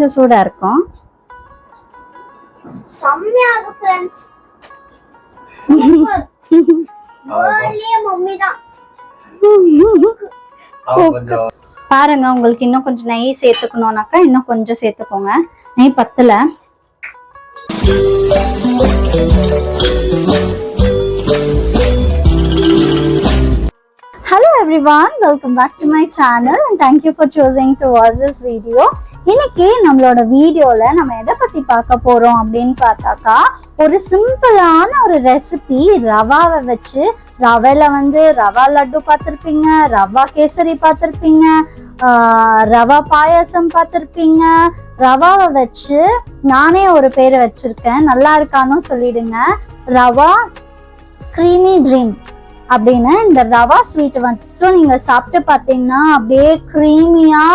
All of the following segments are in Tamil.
கொஞ்சம் சூடா இருக்கும். செம்மையா இருக்கு फ्रेंड्स. ஓலியே மம்மி தான். பாருங்க, உங்களுக்கு இன்னும் கொஞ்சம் நெய் சேர்த்துக்கணும்னாக்கா இன்னும் கொஞ்சம் சேர்த்துக்கோங்க. நெய் பத்தல. Hello everyone, welcome back to my channel and thank you for choosing to watch this video. இன்னைக்கு நம்மளோட வீடியோல நம்ம எதை பத்தி பார்க்க போறோம் அப்படின்னு பார்த்தாக்கா, ஒரு சிம்பிளான ஒரு ரெசிபி ரவாவை வச்சு. ரவையில ரவா லட்டு பார்த்திருப்பீங்க, ரவா கேசரி பார்த்திருப்பீங்க, ரவா பாயாசம் பார்த்திருப்பீங்க. ரவாவை வச்சு நானே ஒரு பேரை வச்சிருக்கேன், நல்லா இருக்கான்னு சொல்லிடுங்க. ரவா கிரீமி ட்ரீம் அப்படின்னு. இந்த ரவா ஸ்வீட்டை நீங்க சாப்பிட்டு பார்த்தீங்கன்னா அப்படியே கிரீமியா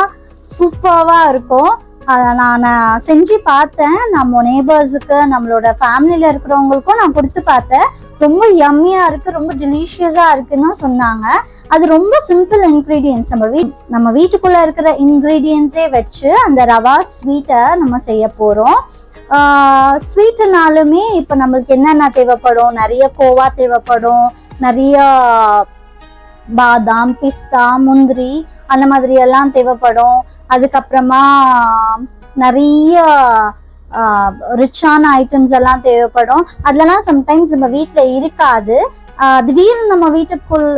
சூப்பர்வா இருக்கும். அதை நான் செஞ்சு பார்த்தேன். நம்ம நேபர்ஸுக்கு, நம்மளோட ஃபேமிலியில இருக்கிறவங்களுக்கும் நான் கொடுத்து பார்த்தேன். ரொம்ப யம்மியா இருக்கு, ரொம்ப டெலிஷியஸா இருக்குன்னு சொன்னாங்க. அது ரொம்ப சிம்பிள் இன்கிரீடியன்ஸ். நம்ம வீட்டுக்குள்ள இருக்கிற இன்கிரீடியன்ஸே வச்சு அந்த ரவா ஸ்வீட்டை நம்ம செய்ய போறோம். ஸ்வீட்டுனாலுமே இப்போ நம்மளுக்கு என்னென்ன தேவைப்படும், நிறைய கோவா தேவைப்படும், நிறைய பாதாம், பிஸ்தா, முந்திரி அந்த மாதிரி எல்லாம் தேவைப்படும். அதுக்கப்புறமா நிறைய ரிச்சான ஐட்டம்ஸ் எல்லாம் தேவைப்படும். அதெல்லாம் சம்டைம்ஸ் நம்ம வீட்டில் இருக்காது. திடீர்னு நம்ம வீட்டுக்குள்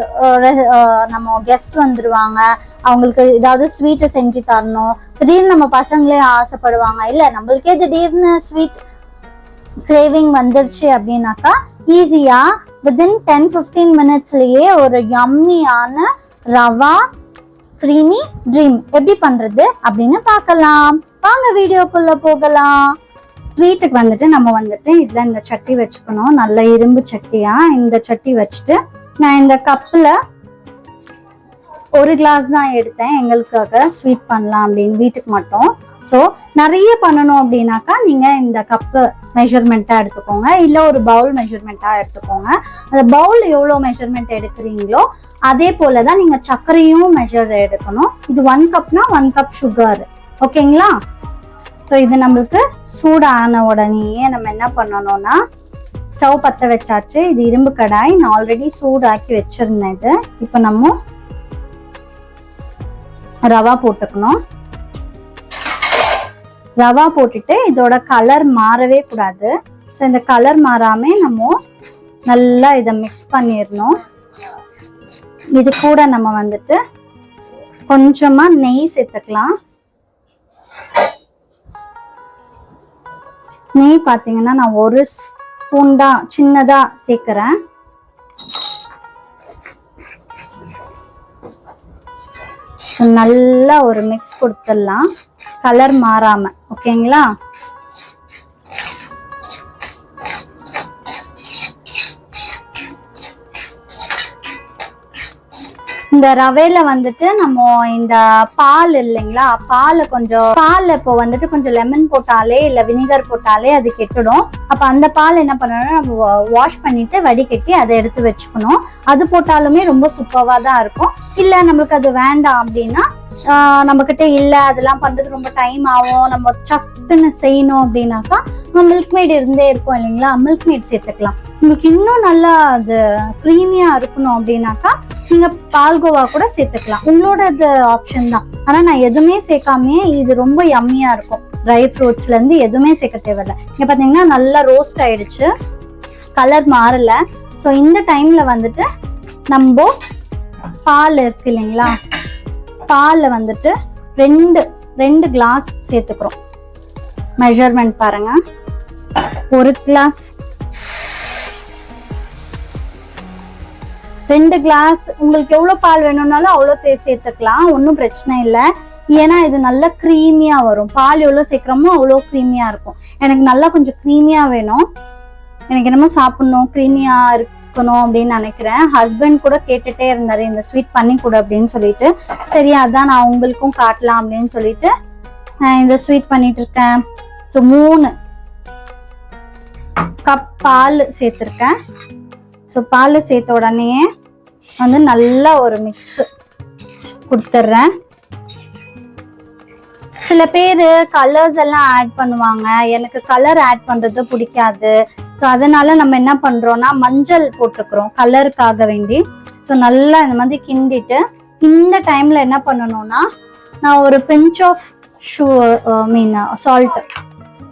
நம்ம கெஸ்ட் வந்துடுவாங்க, அவங்களுக்கு ஏதாவது ஸ்வீட்டை செஞ்சு தரணும். திடீர்னு நம்ம பசங்களே ஆசைப்படுவாங்க, இல்லை நம்மளுக்கே திடீர்னு ஸ்வீட் கிரேவிங் வந்துருச்சு அப்படின்னாக்கா ஈஸியா வித்தின் 10-15 மினிட்ஸ்லயே ஒரு யம்மியான ரவா கிரீமி ட்ரீம் எப்படி பண்றது அப்படின்னு பார்க்கலாம். வாங்க வீடியோக்குள்ள போகலாம். ஸ்வீட்டுக்கு நம்ம இதுல இந்த சட்டி வச்சுக்கணும், நல்ல இரும்பு சட்டியா. இந்த சட்டி வச்சுட்டு நான் இந்த கப்புல ஒரு கிளாஸ் தான் எடுத்தேன், எங்களுக்காக ஸ்வீட் பண்ணலாம் அப்படின்னு, வீட்டுக்கு மட்டும். ஸோ நிறைய பண்ணணும் அப்படின்னாக்கா நீங்க இந்த கப்பு மெஷர்மெண்ட்டா எடுத்துக்கோங்க, இல்ல ஒரு பவுல் மெஷர்மெண்ட்டா எடுத்துக்கோங்க. அந்த பவுல் எவ்வளோ மெஷர்மெண்ட் எடுக்கிறீங்களோ அதே போலதான் நீங்க சர்க்கரையும் மெஷர் எடுக்கணும். இது 1 கப்னா 1 கப் சுகர். ஓகேங்களா? ஸோ இது நம்மளுக்கு சூடான உடனேயே நம்ம என்ன பண்ணணும்னா, ஸ்டவ் பற்ற வச்சாச்சு. இது இரும்பு கடாய், நான் ஆல்ரெடி சூடாக்கி வச்சிருந்தேன். இது இப்போ நம்ம ரவா போட்டுக்கணும். ரவா போட்டுட்டு இதோட கலர் மாறவே கூடாது. ஸோ இந்த கலர் மாறாம நம்ம நல்லா இதை மிக்ஸ் பண்ணிடணும். இது கூட நம்ம கொஞ்சமா நெய் சேர்த்துக்கலாம். நெய் பார்த்தீங்கன்னா நான் 1 ஸ்பூன் தான் சின்னதா சேர்க்கிறேன். நல்லா ஒரு மிக்ஸ் கொடுத்துடலாம், கலர் மாறாம. ஓகேங்களா? இந்த ரவையில நம்ம இந்த பால் இல்லைங்களா, பால் இப்போ கொஞ்சம் லெமன் போட்டாலே இல்ல வினிகர் போட்டாலே அது கெட்டுடும். அப்ப அந்த பால் என்ன பண்ணணும், நம்ம வாஷ் பண்ணிட்டு வடிகட்டி அதை எடுத்து வச்சுக்கணும். அது போட்டாலுமே ரொம்ப சூப்பரா தான் இருக்கும். இல்ல நம்மளுக்கு அது வேண்டாம் அப்படின்னா, நம்ம கிட்ட இல்ல அதெல்லாம் பண்றது ரொம்ப டைம் ஆகும், நம்ம சட்டுன்னு செய்யணும் அப்படின்னாக்கா நம்ம மில்க் மேட் இருந்தே இருக்கும் இல்லைங்களா, மில்க் மேட் சேர்த்துக்கலாம். உங்களுக்கு இன்னும் நல்லா அது க்ரீமியா இருக்கணும் அப்படின்னாக்கா நீங்க பால்கோவா கூட சேர்த்துக்கலாம், உங்களோட அது ஆப்ஷன் தான். ஆனா நான் எதுவுமே சேர்க்காமே இது ரொம்ப யம்மியா இருக்கும். ட்ரை ஃப்ரூட்ஸ்ல இருந்து எதுவுமே சேர்க்க தேவையில்லை. இங்க பாத்தீங்கன்னா நல்லா ரோஸ்ட் ஆயிடுச்சு, கலர் மாறல. ஸோ இந்த டைம்ல நம்ம பால் இருக்கு இல்லைங்களா, பால்ல 2 கிளாஸ் சேர்த்துக்கிறோம். மெஷர்மெண்ட் பாருங்க, 1 கிளாஸ் 2 கிளாஸ். உங்களுக்கு எவ்வளவு பால் வேணும்னாலும் அவ்வளோ சேர்த்துக்கலாம், ஒன்றும் பிரச்சனை இல்லை. ஏன்னா இது நல்லா க்ரீமியா வரும். பால் எவ்வளோ சேர்க்கிறோமோ அவ்வளோ க்ரீமியா இருக்கும். எனக்கு நல்லா கொஞ்சம் க்ரீமியா வேணும், எனக்கு என்னமோ சாப்பிடணும், க்ரீமியா இருக்கணும் அப்படின்னு நினைக்கிறேன். ஹஸ்பண்ட் கூட கேட்டுட்டே இருந்தாரு இந்த ஸ்வீட் பண்ணி கொடு அப்படின்னு சொல்லிட்டு. சரி அதான் நான் உங்களுக்கும் காட்டலாம் அப்படின்னு சொல்லிட்டு இந்த ஸ்வீட் பண்ணிட்டு இருக்கேன். ஸோ 3 கப் பால் சேர்த்துருக்கேன். ஸோ பால் சேர்த்த உடனே நல்லா ஒரு மிக்ஸ் கொடுத்துட்றேன். சில பேர் கலர்ஸ் எல்லாம் ஆட் பண்ணுவாங்க, எனக்கு கலர் ஆட் பண்றது பிடிக்காது. ஸோ அதனால நம்ம என்ன பண்றோம்னா மஞ்சள் போட்டுக்கிறோம் கலருக்காக வேண்டி. ஸோ நல்லா இந்த மாதிரி கிண்டிட்டு இந்த டைம்ல என்ன பண்ணணும்னா நான் ஒரு pinch of salt,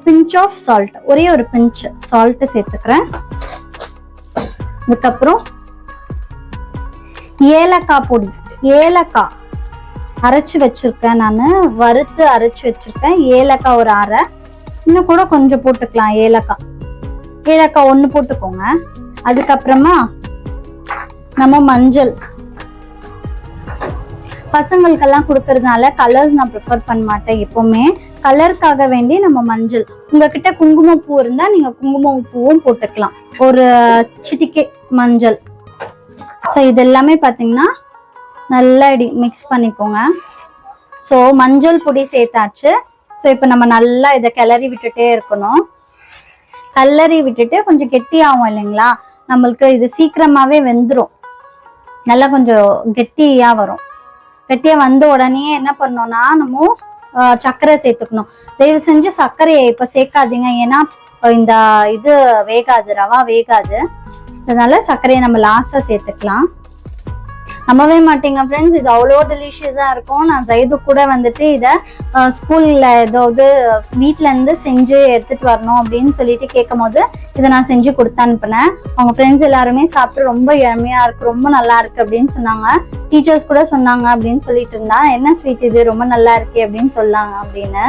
pinch of salt, ஒரே ஒரு பிஞ்ச் சால்ட் சேர்த்துக்கிறேன். அதுக்கப்புறம் ஏலக்காய் பொடி, ஏலக்காய் அரைச்சு வச்சிருக்கேன், நான் வறுத்து அரைச்சு வச்சிருக்கேன். ஏலக்காய் ஒரு அரை, இன்னும் கூட கொஞ்சம் போட்டுக்கலாம். ஏலக்காய் 1 போட்டுக்கோங்க. அதுக்கப்புறமா நம்ம மஞ்சள், பசங்களுக்கெல்லாம் கொடுக்கறதுனால கலர்ஸ் நான் ப்ரிஃபர் பண்ண மாட்டேன் எப்பவுமே. கலருக்காக வேண்டி நம்ம மஞ்சள், உங்ககிட்ட குங்குமப்பூ இருந்தா நீங்க குங்குமப்பூவும் போட்டுக்கலாம். ஒரு சிட்டிகை மஞ்சள். ஸோ இது எல்லாமே பார்த்தீங்கன்னா நல்லா மிக்ஸ் பண்ணிக்கோங்க. ஸோ மஞ்சள் பொடி சேர்த்தாச்சு. ஸோ இப்போ நம்ம நல்லா இதை கிளறி விட்டுட்டே இருக்கணும். கிளறி விட்டுட்டு கொஞ்சம் கெட்டியாகும் இல்லைங்களா, நம்மளுக்கு இது சீக்கிரமாவே வெந்துடும். நல்லா கொஞ்சம் கெட்டியா வரும். கெட்டியா வந்த உடனே என்ன பண்ணோம்னா நம்ம சர்க்கரை சேர்த்துக்கணும். தயவு செஞ்சு சர்க்கரையை இப்ப சேர்க்காதீங்க, ஏன்னா இந்த இது வேகாது, ரவா வேகாது. அதனால சர்க்கரையை நம்ம லாஸ்டா சேர்த்துக்கலாம். நம்பவே மாட்டீங்க ஃப்ரெண்ட்ஸ், இது அவ்வளோ டெலிஷியஸா இருக்கும். நான் ஜைது கூட வந்துட்டு இதை ஸ்கூல்ல ஏதாவது வீட்டுல இருந்து செஞ்சு எடுத்துட்டு வரணும் அப்படின்னு சொல்லிட்டு கேட்கும் போது இதை நான் செஞ்சு கொடுத்து அனுப்புனேன். அவங்க ஃப்ரெண்ட்ஸ் எல்லாருமே சாப்பிட்டு ரொம்ப எளிமையா இருக்கு, ரொம்ப நல்லா இருக்கு அப்படின்னு சொன்னாங்க. டீச்சர்ஸ் கூட சொன்னாங்க அப்படின்னு சொல்லிட்டு இருந்தா, என்ன ஸ்வீட் இது, ரொம்ப நல்லா இருக்கு அப்படின்னு சொன்னாங்க. அப்படின்னு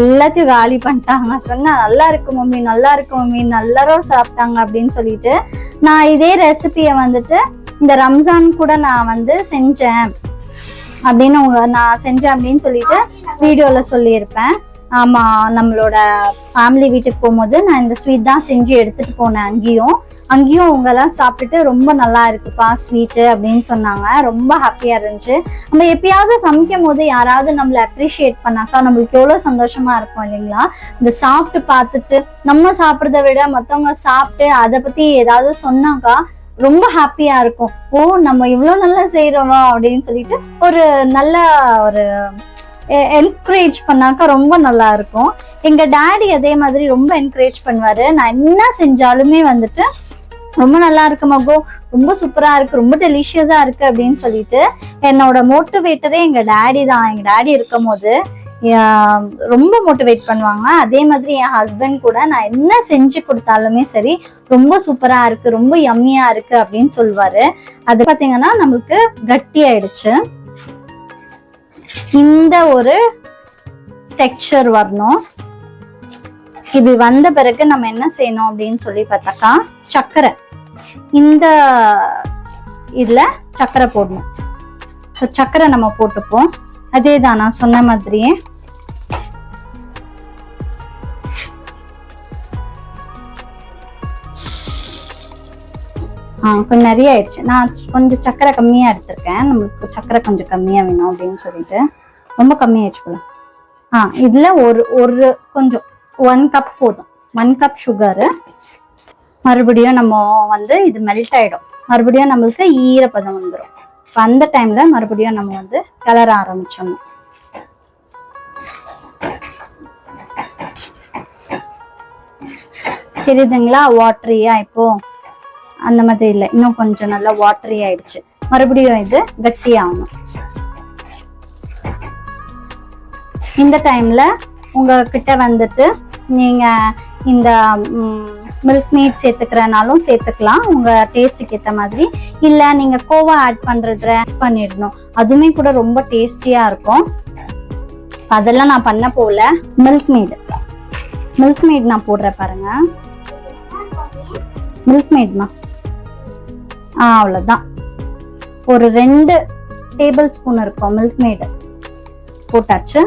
எல்லாத்தையும் காலி பண்ணிட்டாங்க. சொன்னா நல்லா இருக்கு மம்மி, நல்லா இருக்கு மம்மி, நல்லாரும் சாப்பிட்டாங்க அப்படின்னு சொல்லிட்டு. நான் இதே ரெசிபியை வந்துட்டு இந்த ரம்ஜான் கூட நான் வந்து செஞ்சேன் அப்படின்னு நான் செஞ்சேன் அப்படின்னு சொல்லிட்டு வீடியோல சொல்லியிருப்பேன். ஆமா, நம்மளோட ஃபேமிலி வீட்டுக்கு போகும்போது நான் இந்த ஸ்வீட் தான் செஞ்சு எடுத்துட்டு போனேன். அங்கேயும் அவங்க எல்லாம் சாப்பிட்டுட்டு ரொம்ப நல்லா இருக்குப்பா ஸ்வீட்டு அப்படின்னு சொன்னாங்க. ரொம்ப ஹாப்பியா இருந்துச்சு. நம்ம எப்பயாவது சமைக்கும் போது யாராவது நம்மளை அப்ரிஷியேட் பண்ணாக்கா நம்மளுக்கு எவ்வளவு சந்தோஷமா இருக்கும் இல்லைங்களா. இந்த சாப்பிட்டு பார்த்துட்டு நம்ம சாப்பிட்றத விட மற்றவங்க சாப்பிட்டு அதை பத்தி ஏதாவது சொன்னாக்கா ரொம்ப ஹாப்பியா இருக்கும். ஓ, நம்ம இவ்வளவு நல்லா செய்யறோமா அப்படின்னு சொல்லிட்டு ஒரு நல்ல ஒரு என்கரேஜ் பண்ணாக்கா ரொம்ப நல்லா இருக்கும். எங்க டாடி அதே மாதிரி ரொம்ப என்கரேஜ் பண்ணுவாரு. நான் என்ன செஞ்சாலுமே வந்துட்டு ரொம்ப நல்லா இருக்கு மகோ, ரொம்ப சூப்பரா இருக்கு, ரொம்ப டெலிஷியஸா இருக்கு அப்படின்னு சொல்லிட்டு என்னோட மோட்டிவேட்டரே எங்க டாடி தான். எங்க டாடி இருக்கும் போது ரொம்ப மோட்டிவேட் பண்ணுவாங்க. அதே மாதிரி என் ஹஸ்பண்ட் கூட நான் என்ன செஞ்சு கொடுத்தாலுமே சரி ரொம்ப சூப்பரா இருக்கு, ரொம்ப யம்மியா இருக்கு அப்படின்னு சொல்லுவாரு. அது பாத்தீங்கன்னா நம்மளுக்கு கட்டி ஆயிடுச்சு. இந்த ஒரு டெக்ஸ்சர் வரணும். இது வந்த பிறகு நம்ம என்ன செய்யணும் அப்படின்னு சொல்லி பார்த்தாக்கா சர்க்கரை, இந்த இதுல சர்க்கரை போடணும். சர்க்கரை நம்ம போட்டுப்போம். அதே தான் நான் சொன்ன மாதிரியே கொஞ்சம் நிறைய ஆயிடுச்சு. நான் கொஞ்சம் சர்க்கரை கம்மியா எடுத்திருக்கேன். நம்மளுக்கு சர்க்கரை கொஞ்சம் கம்மியா வேணும் அப்படின்னு சொல்லிட்டு ரொம்ப கம்மியாயிடுச்சு போல. இதுல ஒரு கொஞ்சம் 1 கப் போதும். 1 கப் சுகரு. மறுபடியும் நம்ம வந்து இது மெல்ட் ஆயிடும். மறுபடியும் நம்மளுக்கு ஈரப்பதம் வந்துடும். அந்த டைம்ல மறுபடியும் நம்ம வந்து கிளற ஆரம்பிச்சிடணும். தெரியுதுங்களா, வாட்டரியா இப்போ அந்த மாதிரி இல்லை, இன்னும் கொஞ்சம் நல்லா வாட்டரி ஆயிடுச்சு. மறுபடியும் இது கட்டியாகணும். இந்த டைம்ல உங்ககிட்ட வந்துட்டு நீங்க இந்த மில்க் மேட் சேர்த்துக்கிறனாலும் சேர்த்துக்கலாம் உங்க டேஸ்ட்டுக்கு ஏற்ற மாதிரி. இல்ல நீங்க கோவா ஆட் பண்றத பண்ணிடணும், அதுவுமே கூட ரொம்ப டேஸ்டியா இருக்கும். அதெல்லாம் நான் பண்ண போல. மில்க் மேட் நான் போடுறேன் பாருங்க. மில்க் மேட்மா அவ்வளவுதான். ஒரு 2 டேபிள் ஸ்பூன் இருக்கும் மில்க் மேட் போட்டாச்சு.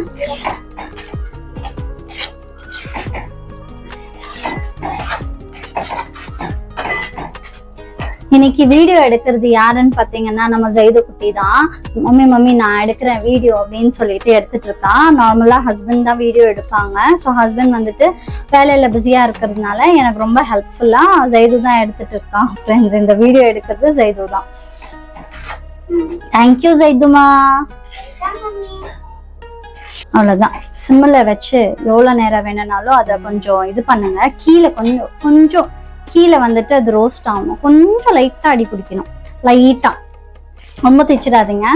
இன்னைக்கு வீடியோ எடுக்கிறது யாருன்னு பாத்தீங்கன்னா நம்ம ஜைது குட்டி தான். மம்மி நான் எடுக்கிறேன் வீடியோ அப்படின்னு சொல்லிட்டு எடுத்துட்டு இருக்கான். நார்மலா ஹஸ்பண்ட் தான் வீடியோ எடுப்பாங்க. ஸோ ஹஸ்பண்ட் வந்துட்டு வேலையில பிஸியா இருக்கிறதுனால எனக்கு ரொம்ப ஹெல்ப்ஃபுல்லா ஜைது தான் எடுத்துட்டு இருக்கான். ஃப்ரெண்ட்ஸ், இந்த வீடியோ எடுக்கிறது ஜைது தான். தேங்க்யூ ஜைதுமா. மம்மி அவ்வளவுதான். சிம்ல வச்சு எவ்வளவு நேரம் வேணும்னாலும் அதை கொஞ்சம் இது பண்ணுங்க. கீழே கொஞ்சம் கீழே வந்துட்டு அது ரோஸ்ட் ஆகணும். கொஞ்சம் லைட்டா அடி பிடிக்கணும், லைட்டா, ரொம்ப தேய்ச்சிடாதீங்க.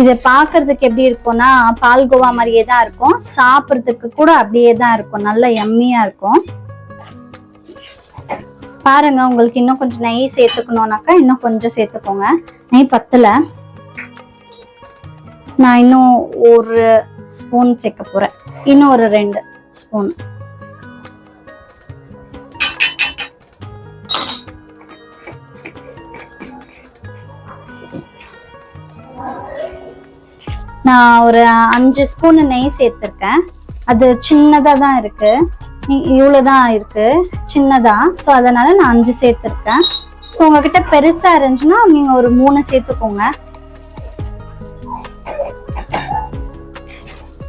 இது பாக்குறதுக்கு எப்படி இருக்கும்னா பால்கோவா மாதிரியே தான் இருக்கும், சாப்பிட்றதுக்கு கூட அப்படியே தான் இருக்கும், நல்ல யம்மியா இருக்கும். பாருங்க, உங்களுக்கு இன்னும் கொஞ்சம் நெய் சேர்த்துக்கணும்னாக்கா இன்னும் கொஞ்சம் சேர்த்துக்கோங்க. நெய் பத்தல, நான் இன்னும் ஒரு ஸ்பூன் சேர்க்க போறேன், இன்னும் ஒரு 2 ஸ்பூன். நான் ஒரு 5 ஸ்பூன் நெய் சேர்த்திருக்கேன். அது சின்னதா தான் இருக்கு, இவ்வளவுதான் இருக்கு சின்னதா. ஸோ அதனால நான் 5 சேர்த்திருக்கேன். ஸோ உங்ககிட்ட பெருசா இருந்துச்சுன்னா நீங்க ஒரு 3 சேர்த்துக்கோங்க.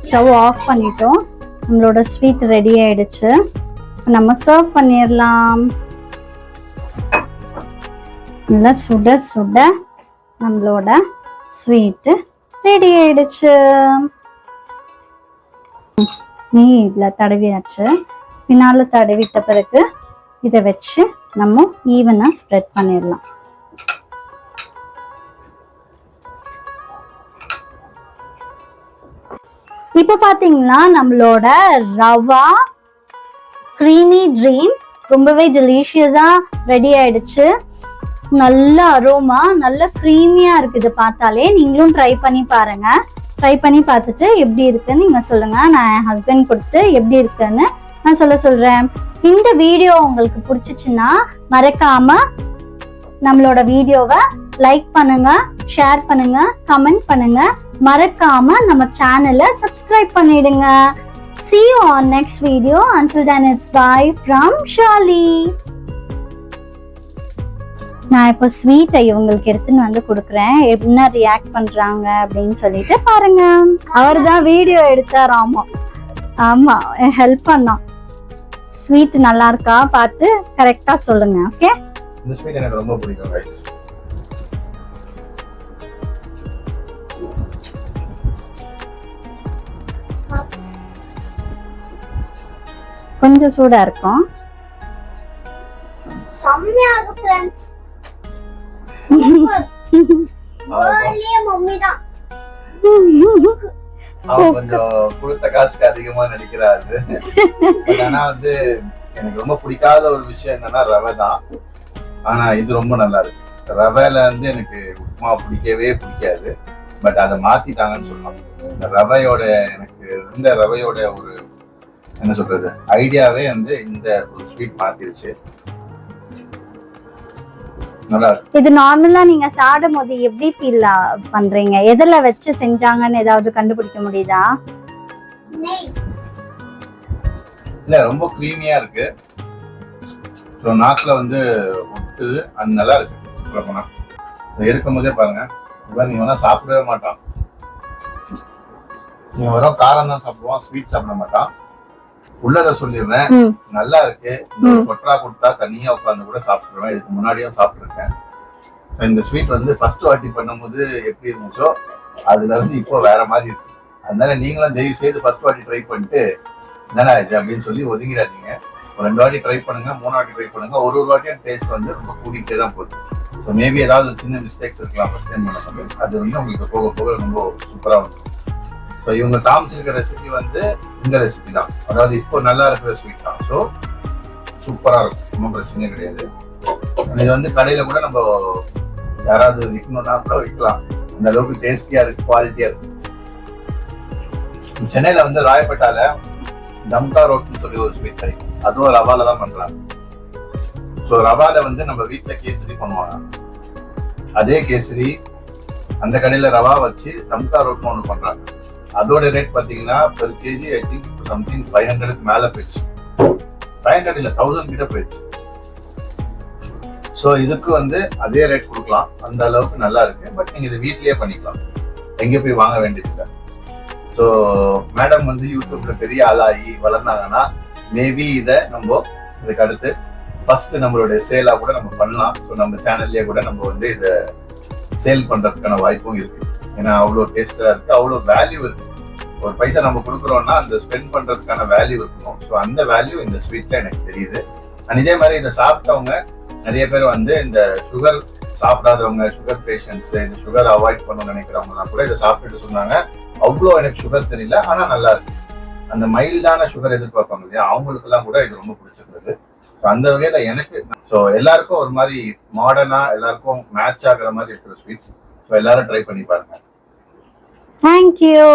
ஸ்டவ் ஆஃப் பண்ணிட்டோம். நம்மளோட ஸ்வீட் ரெடி ஆயிடுச்சு. நம்ம சர்வ் பண்ணிடலாம். நல்லா சுட சுட நம்மளோட ஸ்வீட் ரெடி ஆயிடுச்சு. நெய் இதுல தடவியாச்சு. பின்னால தடவிட்ட பிறகு இதை வச்சு நம்ம ஈவனா ஸ்ப்ரெட் பண்ணிடலாம். இப்ப பாத்தீங்கன்னா நம்மளோட ரவா கிரீமி ட்ரீம் ரொம்பவே டெலிஷியஸா ரெடி ஆயிடுச்சு. நல்ல அரோமா, நல்ல கிரீமியா இருக்குது. பார்த்தாலே நீங்களும் ட்ரை பண்ணி பாருங்க. ட்ரை பண்ணி பார்த்துட்டு எப்படி இருக்குன்னு நீங்க சொல்லுங்க. நான் என் ஹஸ்பண்ட் கொடுத்து எப்படி இருக்குன்னு நான் சொல்றேன். இந்த வீடியோ உங்களுக்கு பிடிச்சிச்சுன்னா மறக்காம நம்மளோட வீடியோவை லைக் பண்ணுங்க, ஷேர் பண்ணுங்க, கமெண்ட் பண்ணுங்க. மறக்காம நம்ம சேனலை சப்ஸ்கிரைப் பண்ணிடுங்க. See you on next video. Until then, it's bye from Shali. நான் இப்போ ஸ்வீட்டை இவங்களுக்கு எடுத்துன்னு வந்து கொடுக்குறேன். என்ன ரியாக்ட் பண்றாங்க அப்படின்னு சொல்லிட்டு பாருங்க. அவர் தான் வீடியோ எடுத்தார். ஆமா ஹெல்ப் பண்ணோம். ஸ்வீட் நல்லா இருக்கா பார்த்து கரெக்டா சொல்லுங்க. ஓகே, இந்த ஸ்வீட் எனக்கு ரொம்ப பிடிக்கும் गाइस. கொஞ்சம் சூடா இருக்கும். செம்மையா இருக்கு ஃப்ரெண்ட்ஸ். ஓலியே மம்மி தான். அவன் கொஞ்சம் கொடுத்த காசுக்கு அதிகமா நடிக்கிறாரு. ஆனா வந்து எனக்கு ரொம்ப பிடிக்காத ஒரு விஷயம் என்னன்னா ரவை தான். ஆனா இது ரொம்ப நல்லா இருக்கு. ரவையில வந்து எனக்கு உப்புமா பிடிக்கவே பிடிக்காது. பட் அதை மாத்திட்டாங்கன்னு சொல்லலாம். இந்த ரவையோட எனக்கு இந்த ரவையோட ஒரு என்ன சொல்றது ஐடியாவே வந்து இந்த ஒரு ஸ்வீட் மாத்திருச்சு. நல்லா இருக்கு. இது நார்மலா நீங்க சாப்பிடும் போது எப்படி ஃபீல் பண்றீங்க? எதுல வச்சு செஞ்சாங்கன்னு ஏதாவது கண்டுபிடிக்க முடியுதா? நெய் இல்ல ரொம்ப கிரீமியா இருக்கு. நாக்குல வந்து ஒட்டுது. அது நல்லா இருக்கு. சொல்லப்போனா எடுக்கும் போதே பாருங்க, நீ வேணா சாப்பிடவே மாட்டான். நீ வெறும் காரம் தான் சாப்பிடுவான், ஸ்வீட் சாப்பிட மாட்டான். உள்ளத சொல்லிடுறேன், நல்லா இருக்கு. கொட்டரா கொடுத்தா தனியா உட்காந்து கூட சாப்பிட்டுருவேன். இதுக்கு முன்னாடியும் சாப்பிட்டுருக்கேன். இந்த ஸ்வீட் வந்து ஃபர்ஸ்ட் வாட்டி பண்ணும்போது எப்படி இருந்துச்சோ அதுல இருந்து இப்போ வேற மாதிரி இருக்கு. அதனால நீங்களும் தயவு செய்து ஃபர்ஸ்ட் வாட்டி ட்ரை பண்ணிட்டு என்னடா இது அப்படின்னு சொல்லி ஒதுங்கிறாதீங்க. 2 வாட்டி ட்ரை பண்ணுங்க, 3 வாட்டி ட்ரை பண்ணுங்க. ஒரு வாட்டியும் டேஸ்ட் வந்து ரொம்ப கூடிக்கிட்டே தான் போகுது. ஸோ மேபி ஏதாவது சின்ன மிஸ்டேக்ஸ் இருக்கலாம் ஃபர்ஸ்ட் டைம் பண்ணும்போது. அது வந்து உங்களுக்கு போக போக ரொம்ப சூப்பரா வந்துடும். ஸோ இவங்க காமிச்சிருக்க ரெசிபி வந்து இந்த ரெசிபி தான், அதாவது இப்போ நல்லா இருக்கிற ஸ்வீட் தான். ஸோ சூப்பரா இருக்கும், ஒன்றும் பிரச்சனையே கிடையாது. இது வந்து கடையில கூட நம்ம யாராவது விற்கணும்னா கூட விற்கலாம். அந்த அளவுக்கு டேஸ்டியா இருக்கு, குவாலிட்டியா இருக்கு. சென்னையில வந்து ராயப்பேட்டால தம்கா ரோட்னு சொல்லி ஒரு ஸ்வீட் கிடைக்கும். அதுவும் ரவால தான் பண்றாங்க. ஸோ ரவால வந்து நம்ம வீட்டுல கேசரி பண்ணுவாங்க. அதே கேசரி அந்த கடையில ரவா வச்சு தம்கா ரோட்னு ஒண்ணு பண்றாங்க. அதோட ரேட் பாத்தீங்கன்னா per KG I think something 500க்கு மேல போயிடுச்சு. 500 இல்ல 1000 கிட்ட போயிடுச்சு. ஸோ இதுக்கு வந்து அதே ரேட் கொடுக்கலாம், அந்த அளவுக்கு நல்லா இருக்கு. பட் நீங்க இதை வீட்லயே பண்ணிக்கலாம், எங்க போய் வாங்க வேண்டியதில்லை. ஸோ மேடம் வந்து யூடியூப்ல பெரிய ஆளாகி வளர்ந்தாங்கன்னா மேபி இதை நம்ம இதுக்கு அடுத்து ஃபர்ஸ்ட் நம்மளுடைய சேலா கூட நம்ம பண்ணலாம். ஸோ நம்ம சேனல்லே கூட நம்ம வந்து இதை சேல் பண்றதுக்கான வாய்ப்பும் இருக்கு. ஏன்னா அவ்வளோ டேஸ்டா இருக்கு, அவ்வளோ வேல்யூ இருக்கு. ஒரு பைசா நம்ம கொடுக்குறோம்னா அந்த ஸ்பெண்ட் பண்றதுக்கான வேல்யூ இருக்கணும். ஸோ அந்த வேல்யூ இந்த ஸ்வீட்ல எனக்கு தெரியுது. அண்ட் இதே மாதிரி இதை சாப்பிட்டவங்க நிறைய பேர் வந்து இந்த சுகர் சாப்பிடாதவங்க, சுகர் பேஷண்ட்ஸ், இந்த சுகர் அவாய்ட் பண்ணணும்னு நினைக்கிறவங்கலாம் கூட இதை சாப்பிட்டுட்டு சொன்னாங்க, அவ்வளோ எனக்கு சுகர் தெரியல, ஆனா நல்லா இருக்கு. அந்த மைல்டான சுகர் எதிர்பார்ப்பாங்க இல்லையா, அவங்களுக்கு எல்லாம் கூட இது ரொம்ப பிடிச்சிருந்தது. அந்த வகையில எனக்கு எல்லாருக்கும் ஒரு மாதிரி மாடர்னா எல்லாருக்கும் மேட்ச் ஆகுற மாதிரி இருக்கிற ஸ்வீட்ஸ். ஸோ எல்லாரும் ட்ரை பண்ணி பாருங்க. தேங்க்யூ.